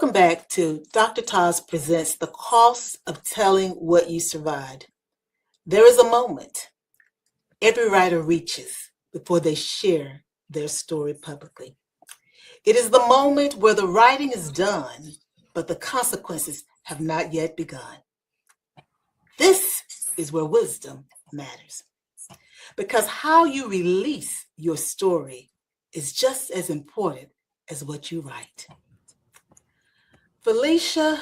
Welcome back to Dr. Taz Presents The Cost of Telling What You Survived. There is a moment every writer reaches before they share their story publicly. It is the moment where the writing is done, but the consequences have not yet begun. This is where wisdom matters, because how you release your story is just as important as what you write. Felicia,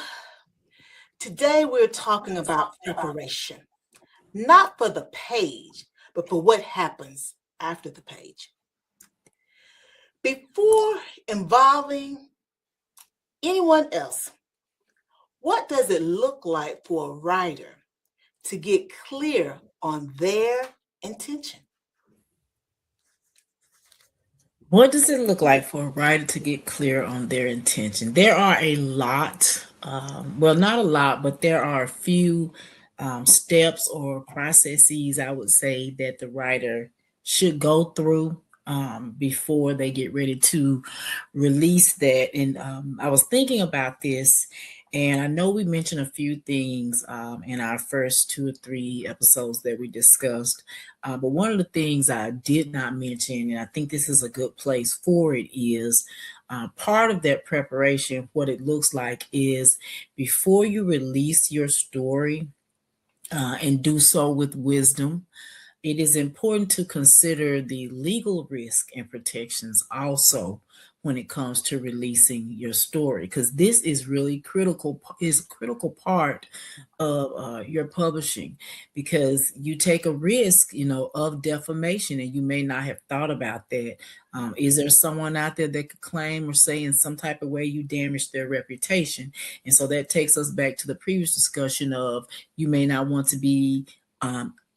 today we're talking about preparation, not for the page, but for what happens after the page. Before involving anyone else, what does it look like for a writer to get clear on their intention? What does it look like for a writer to get clear on their intention? There are a lot, well, not a lot, but there are a few steps or processes, I would say, that the writer should go through before they get ready to release that. And I was thinking about this, and I know we mentioned a few things in our first 2 or 3 episodes that we discussed. But one of the things I did not mention, and I think this is a good place for it, is part of that preparation. What it looks like is before you release your story and do so with wisdom, it is important to consider the legal risk and protections also when it comes to releasing your story, because this is really a critical part of your publishing, because you take a risk, of defamation, and you may not have thought about that. Is there someone out there that could claim or say in some type of way you damaged their reputation? And so that takes us back to the previous discussion of you may not want to be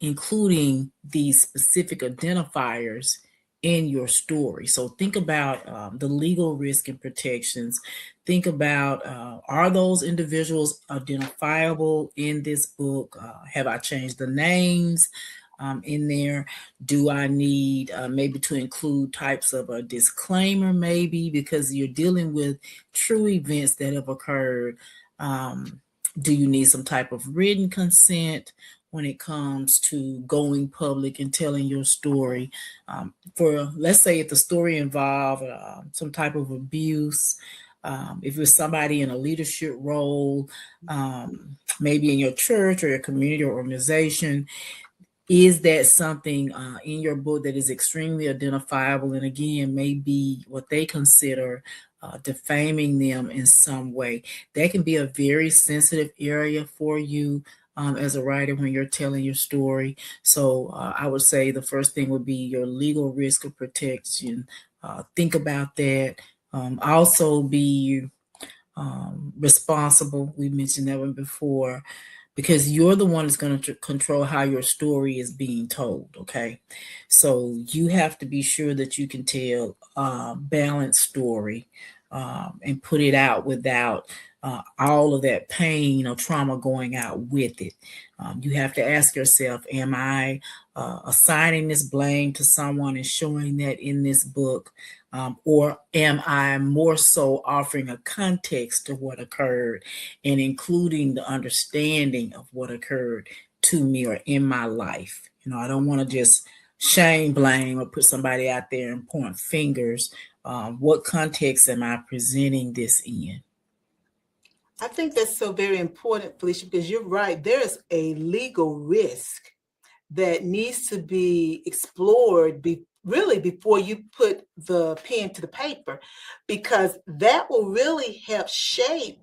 including these specific identifiers in your story. So think about the legal risk and protections. Think about are those individuals identifiable in this book? Have I changed the names in there? Do I need maybe to include types of a disclaimer, maybe because you're dealing with true events that have occurred? Do you need some type of written consent when it comes to going public and telling your story? For, let's say, if the story involved some type of abuse, if it's somebody in a leadership role, maybe in your church or your community or organization, is that something in your book that is extremely identifiable, and again may be what they consider defaming them in some way? That can be a very sensitive area for you as a writer when you're telling your story. So I would say the first thing would be your legal risk of protection. Think about that. Also be responsible. We mentioned that one before, because you're the one that's going to control how your story is being told. Okay, so you have to be sure that you can tell a balanced story and put it out without all of that pain or trauma going out with it. You have to ask yourself, am I assigning this blame to someone and showing that in this book? Or am I more so offering a context to what occurred and including the understanding of what occurred to me or in my life? I don't want to just shame, blame, or put somebody out there and point fingers. What context am I presenting this in? I think that's so very important, Felicia, because you're right. There's a legal risk that needs to be explored really before you put the pen to the paper, because that will really help shape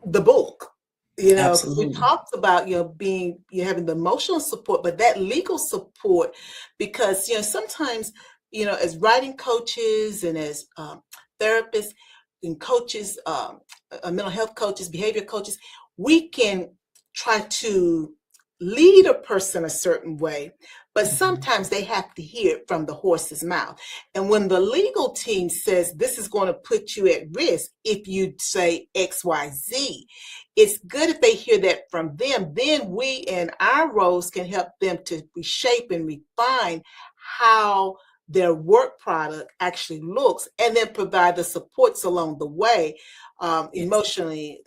the book. We Absolutely. talked about you having the emotional support, but that legal support, because sometimes as writing coaches and as therapists and coaches, mental health coaches, behavior coaches, we can try to lead a person a certain way, but sometimes they have to hear it from the horse's mouth. And when the legal team says this is going to put you at risk if you say XYZ, it's good if they hear that from them. Then we in our roles can help them to reshape and refine how their work product actually looks, and then provide the supports along the way, Yes. emotionally,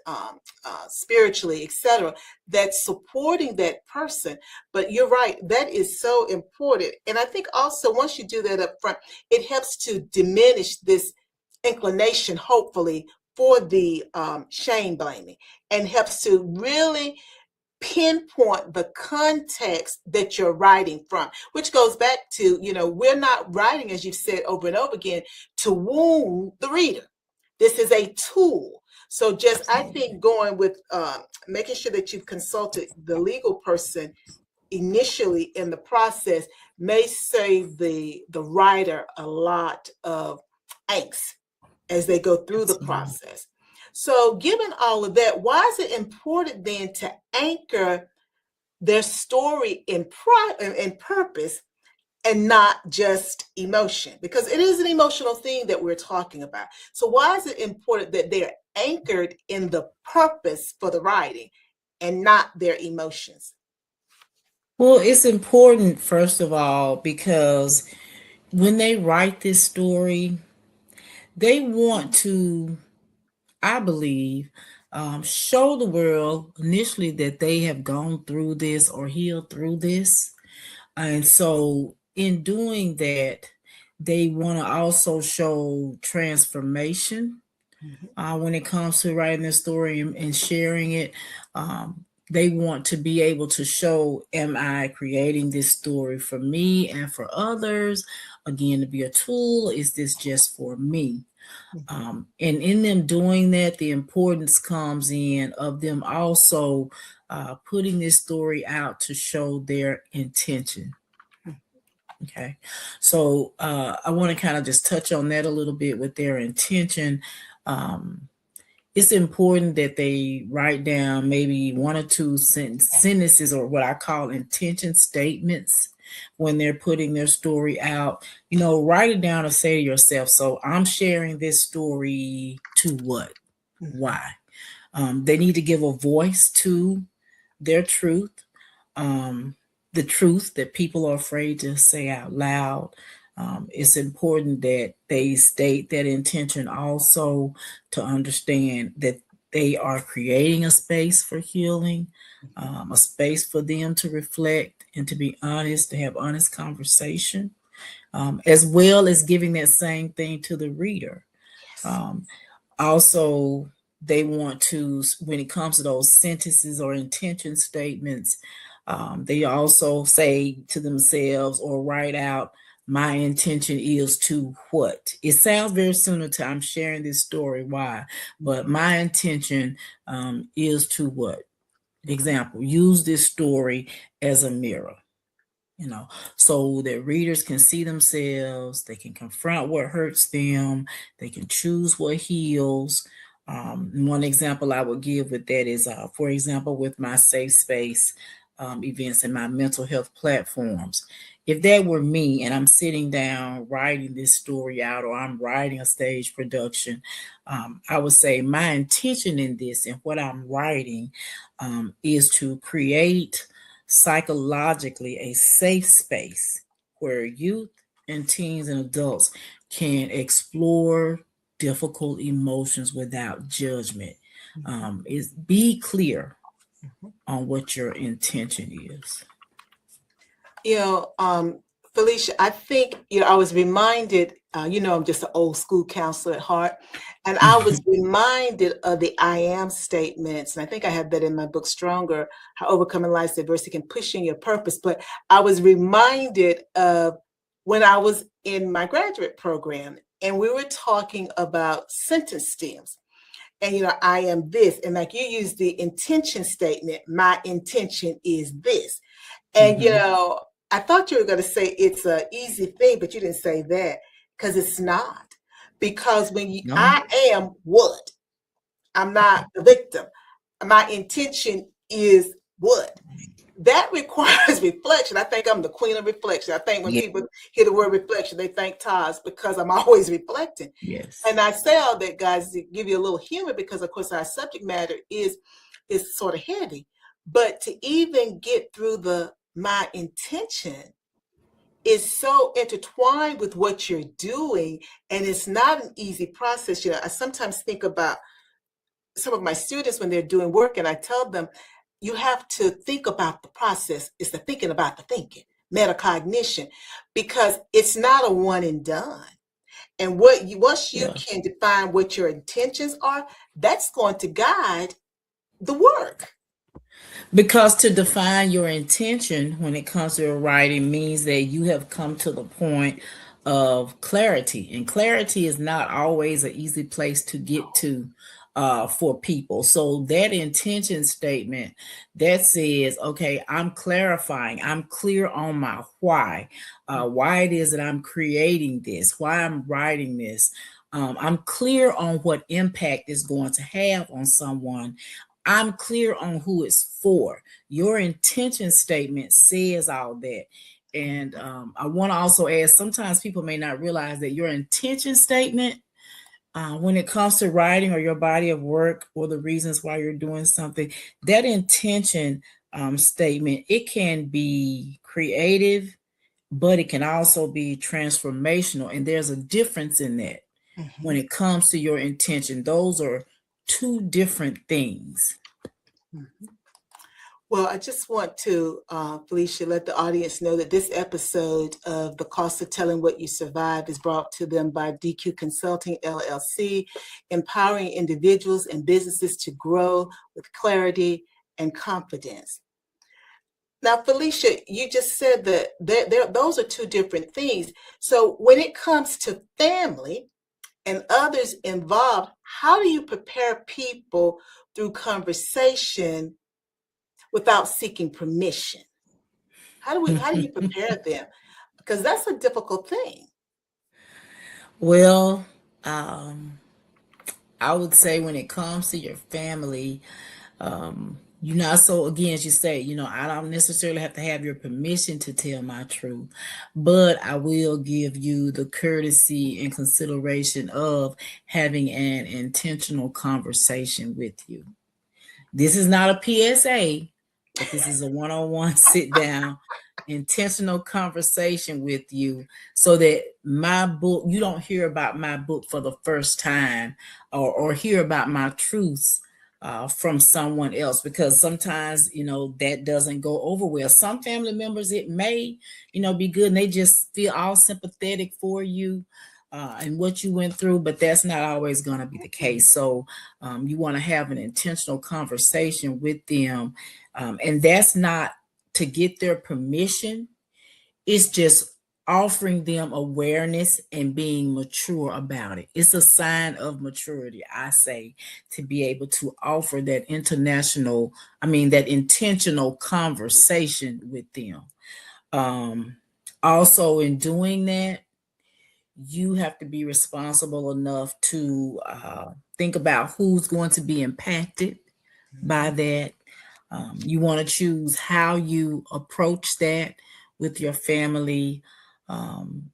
spiritually, etc., that's supporting that person. But you're right, that is so important. And I think also once you do that up front, it helps to diminish this inclination, hopefully, for the shame blaming, and helps to really pinpoint the context that you're writing from, which goes back to, we're not writing, as you've said over and over again, to wound the reader. This is a tool. So just, I Absolutely. think, going with making sure that you've consulted the legal person initially in the process may save the writer a lot of angst as they go through the Absolutely. process. So, given all of that, why is it important then to anchor their story in purpose and not just emotion? Because it is an emotional thing that we're talking about. So, why is it important that they're anchored in the purpose for the writing and not their emotions? Well, it's important, first of all, because when they write this story, they want to, I believe, show the world initially that they have gone through this or healed through this. And so, in doing that, they want to also show transformation Mhm, when it comes to writing their story and sharing it. They want to be able to show, am I creating this story for me and for others? Again, to be a tool, is this just for me? mhm, And in them doing that, the importance comes in of them also putting this story out to show their intention. Okay. So I want to kind of just touch on that a little bit with their intention. Um, it's important that they write down maybe one or two sentences, or what I call intention statements, when they're putting their story out. Write it down and say to yourself, so I'm sharing this story to what? mhm, Why? They need to give a voice to their truth, um, the truth that people are afraid to say out loud. It's important that they state that intention also, to understand that they are creating a space for healing, a space for them to reflect and to be honest, to have honest conversation, as well as giving that same thing to the reader. yes. Um, Also, they want to, when it comes to those sentences or intention statements, they also say to themselves or write out, my intention is to what? It sounds very similar to, I'm sharing this story. Why? But Mhm, my intention is to what? mhm, Example, use this story as a mirror, you know, so that readers can see themselves, they can confront what hurts them, they can choose what heals. One example I would give with that is, for example, with my safe space events and my mental health platforms. If that were me and I'm sitting down writing this story out, or I'm writing a stage production, I would say my intention in this and what I'm writing is to create psychologically a safe space where youth and teens and adults can explore difficult emotions without judgment. mhm, Is be clear mhm. on what your intention is. You know, Felicia, I think, I was reminded, I'm just an old school counselor at heart, and I was reminded of the I am statements. And I think I have that in my book, Stronger, How Overcoming Life's Adversity Can Push You in Your Purpose. But I was reminded of when I was in my graduate program, and we were talking about sentence stems. And, I am this. And like you use the intention statement, my intention is this. And, Hmm. I thought you were going to say it's an easy thing, but you didn't say that, because it's not. Because No. I am what? I'm not the victim. My intention is what? That requires reflection. I think I'm the queen of reflection. I think when Yeah. people hear the word reflection, they think Taz, because I'm always reflecting. Yes. And I say all that, guys, to give you a little humor, because of course our subject matter is sort of heavy. But to even get through the my intention is so intertwined with what you're doing, and it's not an easy process. I sometimes think about some of my students when they're doing work, and I tell them, you have to think about the process. It's the thinking about the thinking, metacognition, because it's not a one and done. And once you Yeah. can define what your intentions are, that's going to guide the work. Because to define your intention when it comes to writing means that you have come to the point of clarity. And clarity is not always an easy place to get to for people. So that intention statement that says, okay, I'm clarifying, I'm clear on my why it is that I'm creating this, why I'm writing this. I'm clear on what impact it's going to have on someone. I'm clear on who it's for. Your intention statement says all that. And I want to also add, sometimes people may not realize that your intention statement, when it comes to writing or your body of work or the reasons why you're doing something, that intention statement, it can be creative, but it can also be transformational. And there's a difference in that when Mm-hmm. it comes to your intention. Those are two different things. Mm-hmm. Well, I just want to, Felicia, let the audience know that this episode of The Cost of Telling What You Survived is brought to them by DQ Consulting, LLC, empowering individuals and businesses to grow with clarity and confidence. Now, Felicia, you just said that those are two different things. So when it comes to family and others involved, how do you prepare people through conversation without seeking permission? How do you prepare them? Because that's a difficult thing. Well, um, I would say when it comes to your family, you're not so, again, as you say, I don't necessarily have to have your permission to tell my truth, but I will give you the courtesy and consideration of having an intentional conversation with you. This is not a PSA, but this is a one on one sit down, intentional conversation with you so that my book, you don't hear about my book for the first time or hear about my truths from someone else, because sometimes that doesn't go over well. Some family members, it may be good and they just feel all sympathetic for you and what you went through, but that's not always going to be the case. So you want to have an intentional conversation with them, and that's not to get their permission. It's just offering them awareness and being mature about it. It's a sign of maturity, I say, to be able to offer that intentional conversation with them. Um, Also, in doing that, you have to be responsible enough to think about who's going to be impacted by that. You want to choose how you approach that with your family.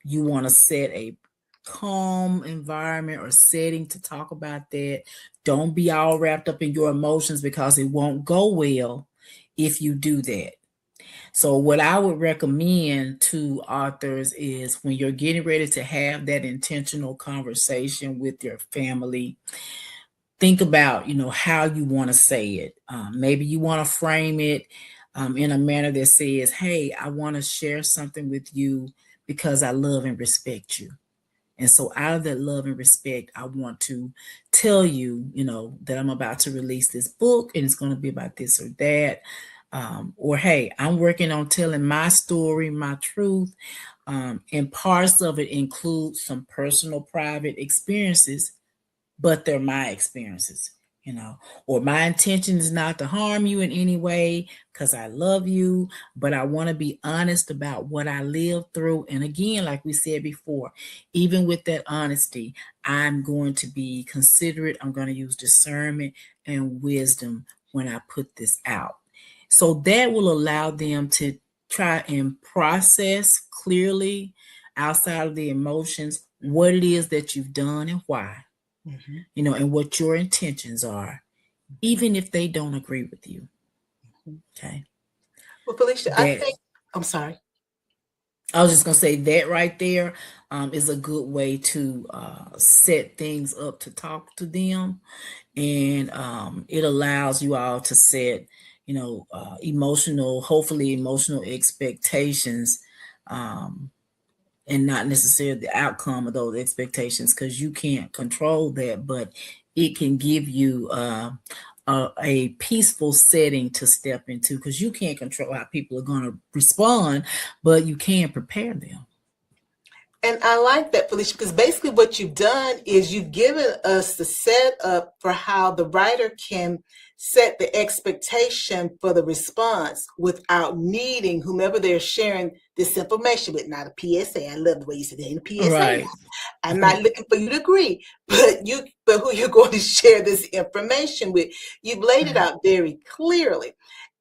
You want to set a calm environment or setting to talk about that. Don't be all wrapped up in your emotions, because it won't go well if you do that. So, what I would recommend to authors is when you're getting ready to have that intentional conversation with your family, think about how you want to say it. Maybe you want to frame it in a manner that says, hey, I want to share something with you because I love and respect you. And so out of that love and respect, I want to tell you, that I'm about to release this book and it's going to be about this or that. Or, hey, I'm working on telling my story, my truth. And parts of it include some personal, private experiences, but they're my experiences, or my intention is not to harm you in any way because I love you, but I want to be honest about what I lived through. And again, like we said before, even with that honesty, I'm going to be considerate. I'm going to use discernment and wisdom when I put this out. So that will allow them to try and process clearly outside of the emotions what it is that you've done and why, Mm-hmm. and what your intentions are, even if they don't agree with you. Mm-hmm. Okay. Well, Felicia, I That think I'm sorry. I was just gonna say that right there is a good way to set things up to talk to them, and it allows you all to set, hopefully emotional expectations, um, and not necessarily the outcome of those expectations, because you can't control that, but it can give you a peaceful setting to step into, because you can't control how people are going to respond, but you can prepare them. And I like that, Felicia, because basically what you've done is you've given us the setup for how the writer can set the expectation for the response without needing whomever they're sharing this information with. Not a PSA. I love the way you said that, in a PSA. Right. I'm not looking for you to agree, but who you're going to share this information with. You've laid it Right. out very clearly.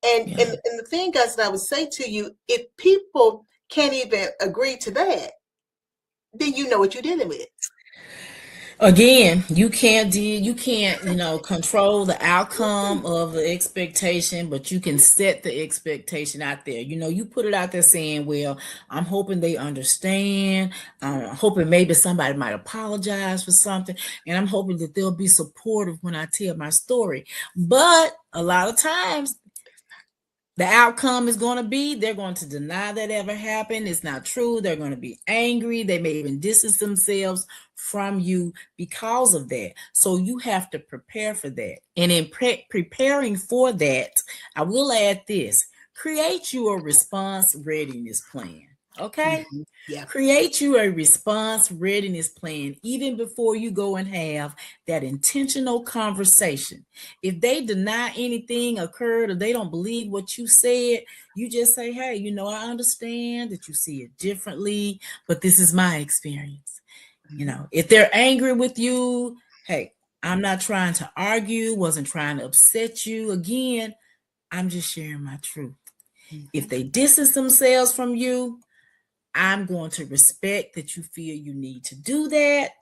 And Yeah. and the thing, guys, that I would say to you, if people can't even agree to that, then you know what you're dealing with. Again, you can't control the outcome of the expectation, but you can set the expectation out there. You put it out there saying, well, I'm hoping they understand. I'm hoping maybe somebody might apologize for something, and I'm hoping that they'll be supportive when I tell my story. But a lot of times the outcome is going to be they're going to deny that ever happened. It's not true. They're going to be angry. They may even distance themselves from you because of that. So you have to prepare for that. And in preparing for that, I will add this: create you a response readiness plan. Okay? Mm-hmm. Yeah. Create you a response readiness plan even before you go and have that intentional conversation. If they deny anything occurred or they don't believe what you said, you just say, hey, I understand that you see it differently, but this is my experience. Mm-hmm. If they're angry with you, hey, I'm not trying to argue, wasn't trying to upset you. Again, I'm just sharing my truth. Mm-hmm. If they distance themselves from you, I'm going to respect that you feel you need to do that.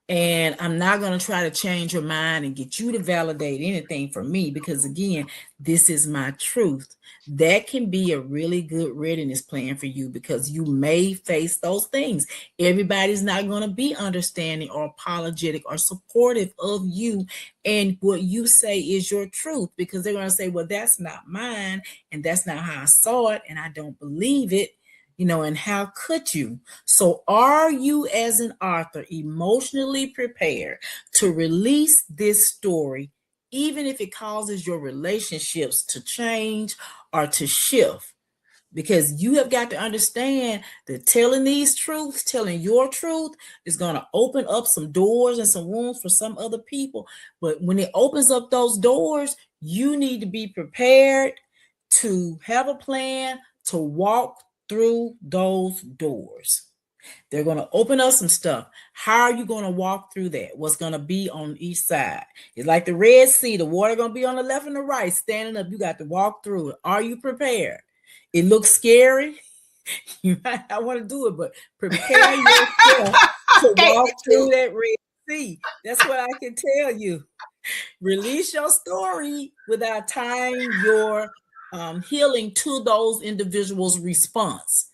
And I'm not going to try to change your mind and get you to validate anything from me, because, again, this is my truth. That can be a really good readiness plan for you, because you may face those things. Everybody's not going to be understanding or apologetic or supportive of you and what you say is your truth, because they're going to say, well, that's not mine, and that's not how I saw it, and I don't believe it. And how could you? So, are you as an author emotionally prepared to release this story, even if it causes your relationships to change or to shift? Because you have got to understand that telling these truths, telling your truth, is going to open up some doors and some rooms for some other people. But when it opens up those doors, you need to be prepared to have a plan to walk through those doors. They're going to open up some stuff. How are you going to walk through that? What's going to be on each side? It's like the Red Sea. The water going to be on the left and the right. Standing up, you got to walk through it. Are you prepared? It looks scary. You might not want to do it, but prepare yourself to Okay, walk me through too. that Red Sea. That's what I can tell you. Release your story without tying your healing to those individuals' response.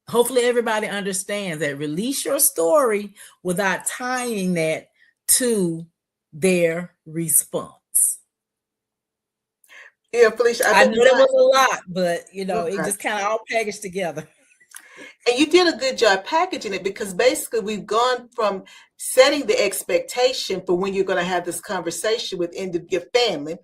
Hopefully everybody understands that. Release your story without tying that to their response. Yeah, Felicia, I've I been know that trying. was a lot, but it Okay. just kind of all packaged together. And you did a good job packaging it, because basically we've gone from setting the expectation for when you're going to have this conversation with your family,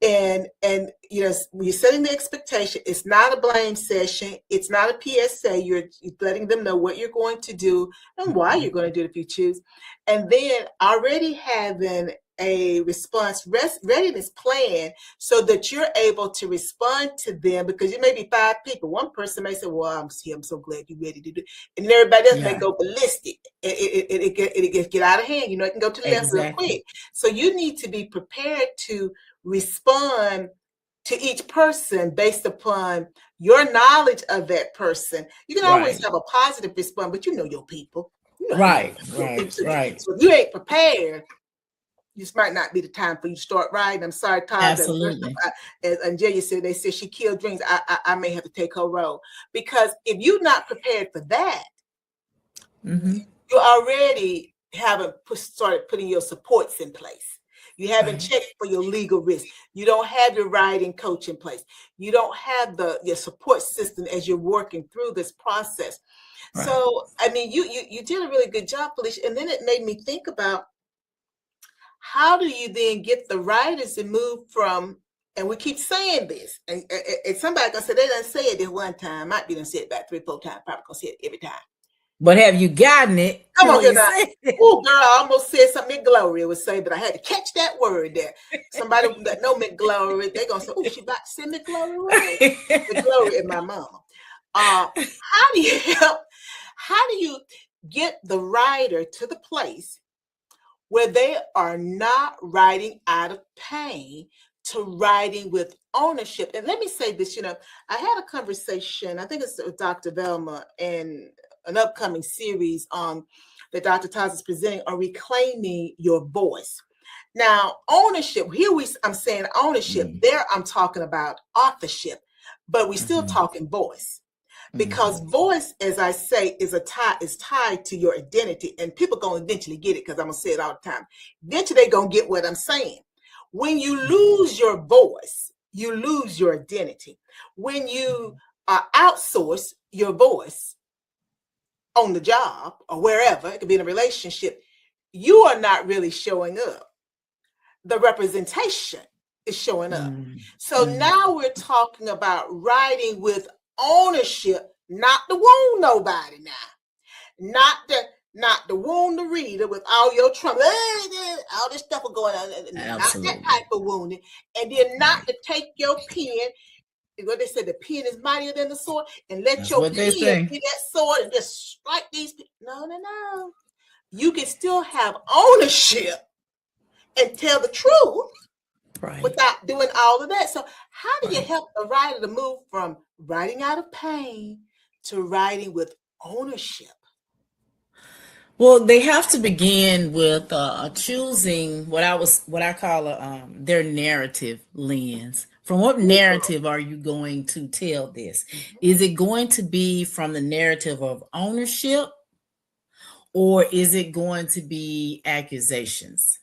and when you're setting the expectation, it's not a blame session, it's not a PSA. You're letting them know what you're going to do and why you're going to do it if you choose, and then already having a response readiness plan so that you're able to respond to them, because you may be five people. One person may say, well, I'm so glad you're ready to do it, and then everybody else may Yeah, go ballistic. It get out of hand. It can go to the left real exactly. quick. So you need to be prepared to respond to each person based upon your knowledge of that person. You can always Right, have a positive response, but you know your people. You know how you right, are. Your right, people. So, right. so if you ain't prepared, this might not be the time for you to start writing. I'm sorry, Todd. The rest of, Absolutely. as Angelia said, they said she killed dreams. I may have to take her role because if you're not prepared for that, Mm-hmm. you already haven't started putting your supports in place. You haven't Right. checked for your legal risk. You don't have your writing coach in place. You don't have your support system as you're working through this process. Right. So, I mean, you did a really good job, Felicia. And then it made me think about how do you then get the writers to move from, and we keep saying this, and somebody gonna say they done say it this one time, might be done say it about 3 or 4 times, probably gonna say it every time. But have you gotten it Come on when here you now. say it? Oh, girl, I almost said something McGlory would say, but I had to catch that word there. Somebody that know McGlory, they're going to say, oh, she about to say McGlory word. McGlory is my mama. How do you help? How do you get the writer to the place where they are not writing out of pain to writing with ownership? And let me say this, I had a conversation, I think it's with Dr. Velma, and an upcoming series that Dr. Taz is presenting on reclaiming your voice. Now, ownership, I'm saying ownership, Mm-hmm. there I'm talking about authorship, but we're still Mm-hmm. talking voice. Because voice, as I say, is tied to your identity, and people gonna eventually get it because I'm gonna say it all the time. Eventually, they're gonna get what I'm saying. When you lose your voice, you lose your identity. When you outsource your voice on the job or wherever, it could be in a relationship, you are not really showing up. The representation is showing up. So Mm-hmm. now we're talking about writing with ownership, not to wound nobody now, not to wound the reader with all your trauma, all this stuff going on, not that Absolutely. type of wounding, and then not Right. to take your pen. What they said, the pen is mightier than the sword, and let That's your what they pen say. be that sword and just strike these people. No, no, no. You can still have ownership and tell the truth Right. without doing all of that. So, how do you help a writer to move from writing out of pain to writing with ownership? Well, they have to begin with choosing what I call their narrative lens. From what Ooh, girl. narrative are you going to tell this? Mhm, Is it going to be from the narrative of ownership, or is it going to be accusations?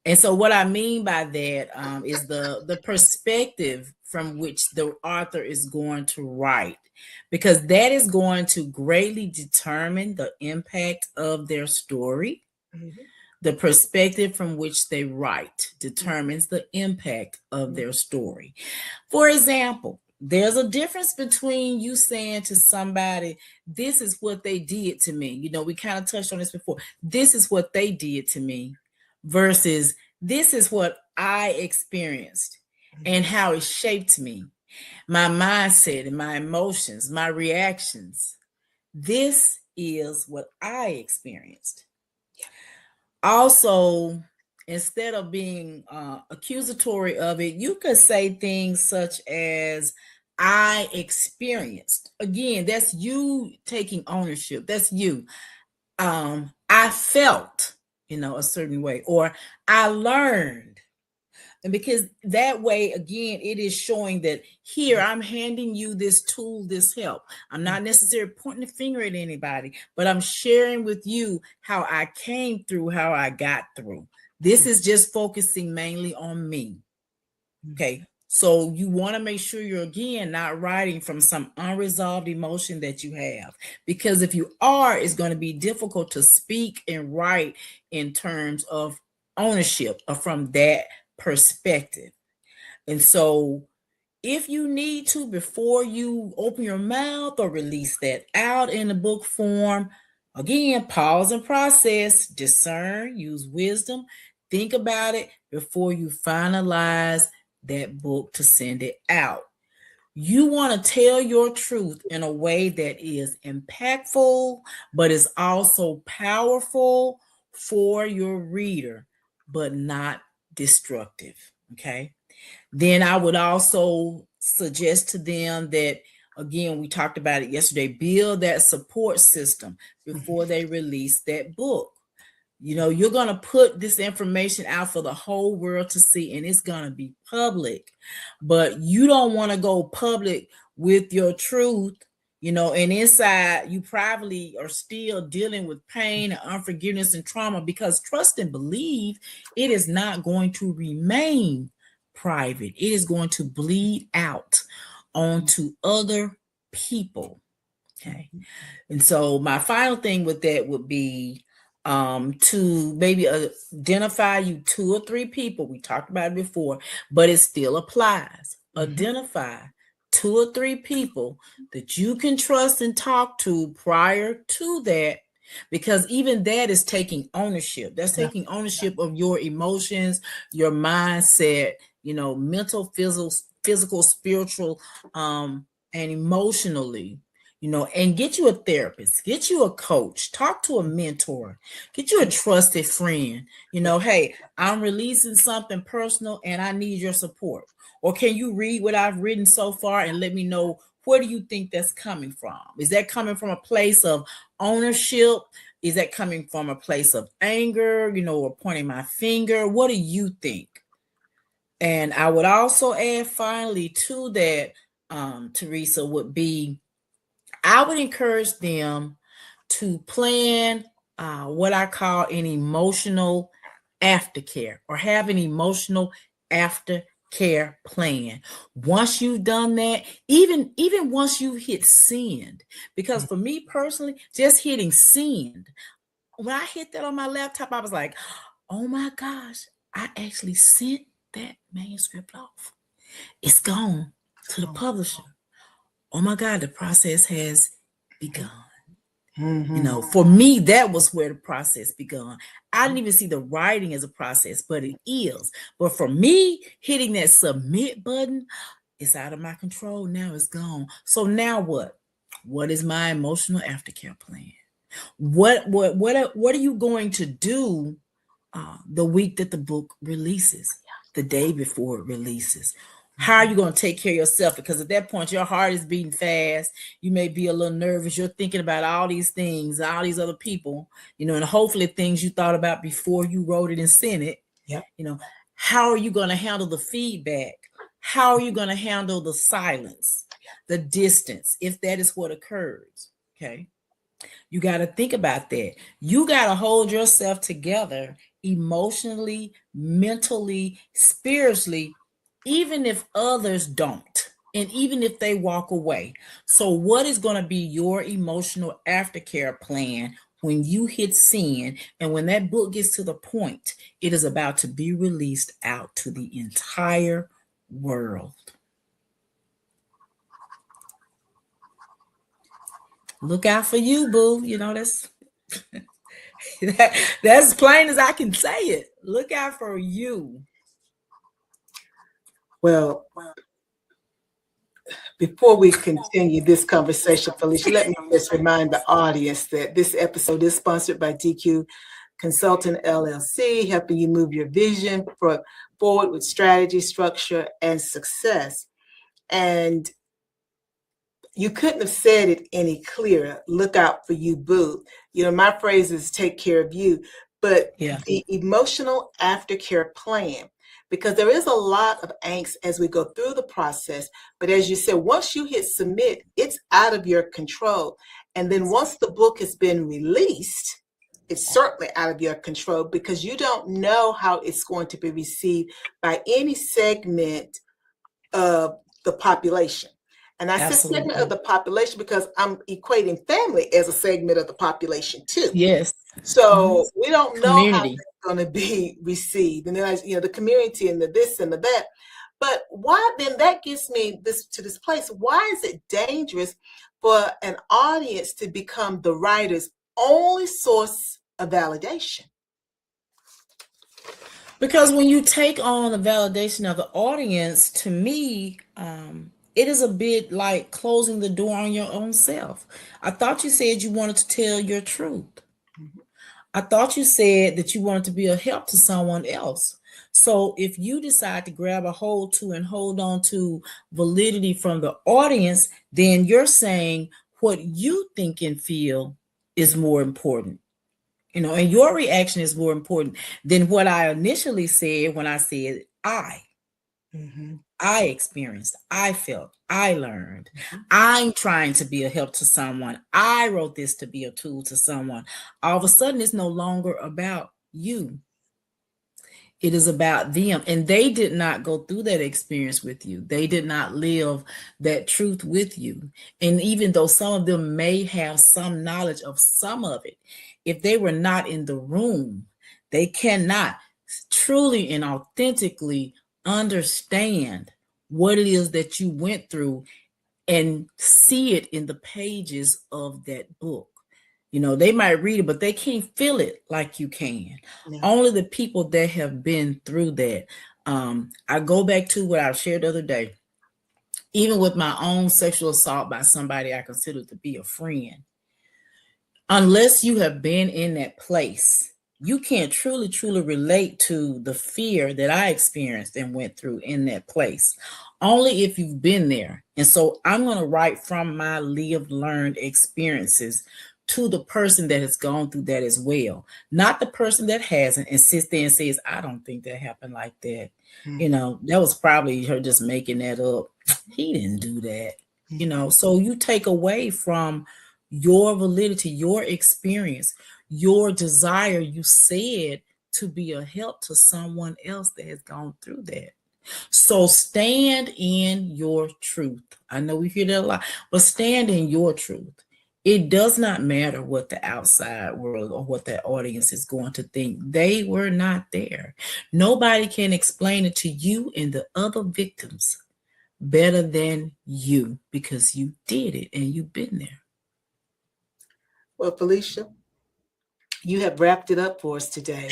And so, what I mean by that is the perspective from which the author is going to write, because that is going to greatly determine the impact of their story. mhm, The perspective from which they write mhm, determines the impact of mhm, their story. For example, there's a difference between you saying to somebody, this is what they did to me. We kind of touched on this before. This is what they did to me versus this is what I experienced and mhm, how it shaped me, my mindset and my emotions, my reactions. This is what I experienced. Also, instead of being accusatory of it, you could say things such as, I experienced. Again, that's you taking ownership. That's you. I felt, a certain way, or I learned. And because that way, again, it is showing that here I'm handing you this tool, this help. I'm not necessarily pointing the finger at anybody, but I'm sharing with you how I came through, how I got through. This is just focusing mainly on me. Okay. So you want to make sure you're, again, not writing from some unresolved emotion that you have, because if you are, it's going to be difficult to speak and write in terms of ownership or from that perspective. And so if you need to, before you open your mouth or release that out in the book form, again, pause and process, discern, use wisdom, think about it before you finalize that book to send it out. You want to tell your truth in a way that is impactful, but is also powerful for your reader, but not destructive. Okay. Then I would also suggest to them that, again, we talked about it yesterday, build that support system before they release that book. You're going to put this information out for the whole world to see, and it's going to be public. But you don't want to go public with your truth, and inside you privately are still dealing with pain and unforgiveness and trauma, because trust and believe it is not going to remain private. It is going to bleed out onto other people. Okay. And so my final thing with that would be to maybe identify you 2 or 3 people. We talked about it before, but it still applies. Identify 2 or 3 people that you can trust and talk to prior to that, because even that is taking ownership. That's taking ownership of your emotions, your mindset, mental, physical, spiritual, and emotionally. And get you a therapist, get you a coach, talk to a mentor, get you a trusted friend. Hey, I'm releasing something personal and I need your support. Or can you read what I've written so far and let me know, where do you think that's coming from? Is that coming from a place of ownership? Is that coming from a place of anger, or pointing my finger? What do you think? And I would also add finally to that, Teresa, would be, I would encourage them to plan what I call an emotional aftercare, or have an emotional aftercare plan. Once you've done that, even once you hit send, because for me personally, just hitting send, when I hit that on my laptop, I was like, oh my gosh, I actually sent that manuscript off. It's gone to the publisher. Oh my God, the process has begun. For me, that was where the process began. I didn't even see the writing as a process, but it is. But for me, hitting that submit button, it's out of my control. Now it's gone. So now what? What is my emotional aftercare plan? What are you going to do the week that the book releases, the day before it releases? How are you going to take care of yourself? Because at that point, your heart is beating fast. You may be a little nervous. You're thinking about all these things, all these other people, and hopefully things you thought about before you wrote it and sent it. Yep. How are you going to handle the feedback? How are you going to handle the silence, the distance, if that is what occurs? Okay. You got to think about that. You got to hold yourself together emotionally, mentally, spiritually, even if others don't, and even if they walk away. So what is going to be your emotional aftercare plan when you hit send, and when that book gets to the point it is about to be released out to the entire world? Look out for you, boo. That's that's as plain as I can say it. Look out for you. Well, before we continue this conversation, Felicia, let me just remind the audience that this episode is sponsored by DQ Consultant LLC, helping you move your vision forward with strategy, structure, and success. And you couldn't have said it any clearer. Look out for you, boo. My phrase is take care of you, but the emotional aftercare plan, because there is a lot of angst as we go through the process. But as you said, once you hit submit, it's out of your control. And then once the book has been released, it's certainly out of your control, because you don't know how it's going to be received by any segment of the population. And I said segment of the population because I'm equating family as a segment of the population too. Yes. So we don't know how it's going to be received. And then, the community and the this and the that. But why then, that gets me to this place. Why is it dangerous for an audience to become the writer's only source of validation? Because when you take on the validation of the audience, to me, it is a bit like closing the door on your own self. I thought you said you wanted to tell your truth. I thought you said that you wanted to be a help to someone else. So if you decide to grab a hold to and hold on to validity from the audience, then you're saying what you think and feel is more important. And your reaction is more important than what I initially said when I said Mm-hmm. I experienced, I felt, I learned. Mm-hmm. I'm trying to be a help to someone. I wrote this to be a tool to someone. All of a sudden, it's no longer about you. It is about them. And they did not go through that experience with you. They did not live that truth with you. And even though some of them may have some knowledge of some of it, if they were not in the room, they cannot truly and authentically understand what it is that you went through and see it in the pages of that book. They might read it, but they can't feel it like you can. Yeah. Only the people that have been through that. I go back to what I shared the other day. Even with my own sexual assault by somebody I consider to be a friend, unless you have been in that place, you can't truly relate to the fear that I experienced and went through in that place. Only if you've been there. And so I'm going to write from my lived, learned experiences to the person that has gone through that as well. Not the person that hasn't and sits there and says, I don't think that happened like that. That was probably her just making that up. He didn't do that. So you take away from your validity, your experience, your desire, you said, to be a help to someone else that has gone through that. So stand in your truth. I know we hear that a lot, but stand in your truth. It does not matter what the outside world or what that audience is going to think. They were not there. Nobody can explain it to you and the other victims better than you because you did it and you've been there. Well, Felicia, you have wrapped it up for us today.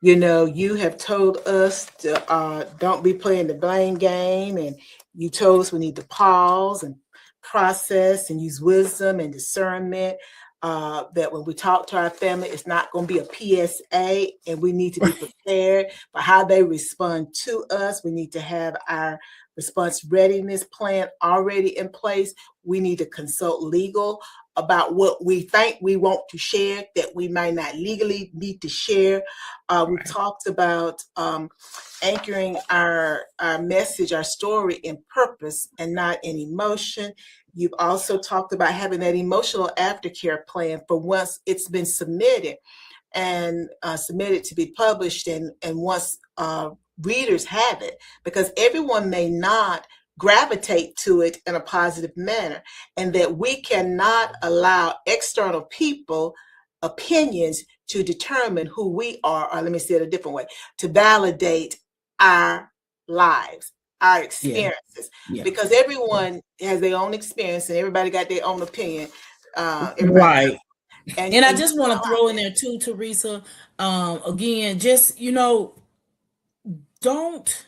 You have told us to don't be playing the blame game, and you told us we need to pause and process and use wisdom and discernment. That when we talk to our family, it's not going to be a PSA, and we need to be prepared for how they respond to us. We need to have our response readiness plan already in place. We need to consult legal about what we think we want to share that we might not legally need to share. We've talked about anchoring our message, our story in purpose and not in emotion. You've also talked about having that emotional aftercare plan for once it's been submitted and submitted to be published, and once readers have it, because everyone may not gravitate to it in a positive manner, and that we cannot allow external people opinions to determine who we are, or let me say it a different way, to validate our lives, our experiences. Because everyone has their own experience and everybody got their own opinion. Right. And I you just want to throw in there too, Teresa, again, just, don't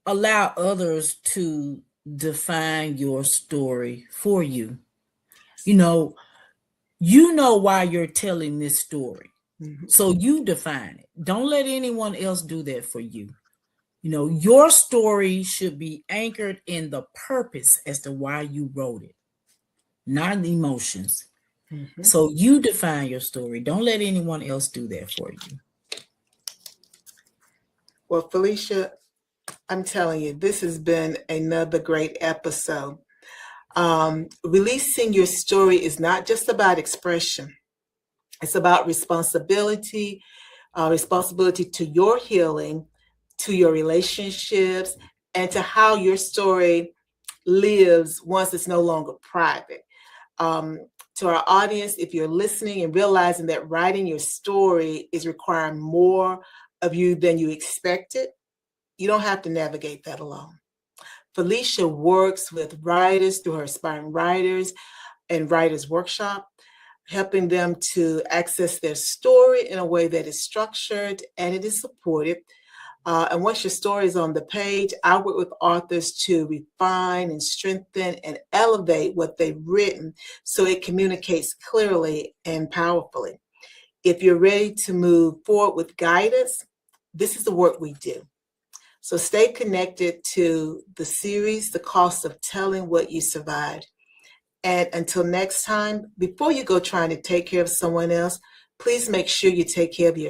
allow others to define your story for you. You know why you're telling this story. So you define it. Don't let anyone else do that for you. Your story should be anchored in the purpose as to why you wrote it, not the emotions. So you define your story. Don't let anyone else do that for you. Well, Felicia, I'm telling you, this has been another great episode. Releasing your story is not just about expression. It's about responsibility, responsibility to your healing, to your relationships, and to how your story lives once it's no longer private. To our audience, if you're listening and realizing that writing your story is requiring more of you than you expected, you don't have to navigate that alone. Felicia works with writers through her Aspiring Writers and Writers Workshop, helping them to access their story in a way that is structured and it is supported. And once your story is on the page, I work with authors to refine and strengthen and elevate what they've written so it communicates clearly and powerfully. If you're ready to move forward with guidance, this is the work we do. So stay connected to the series, The Cost of Telling What You Survived. And until next time, before you go trying to take care of someone else, please make sure you take care of your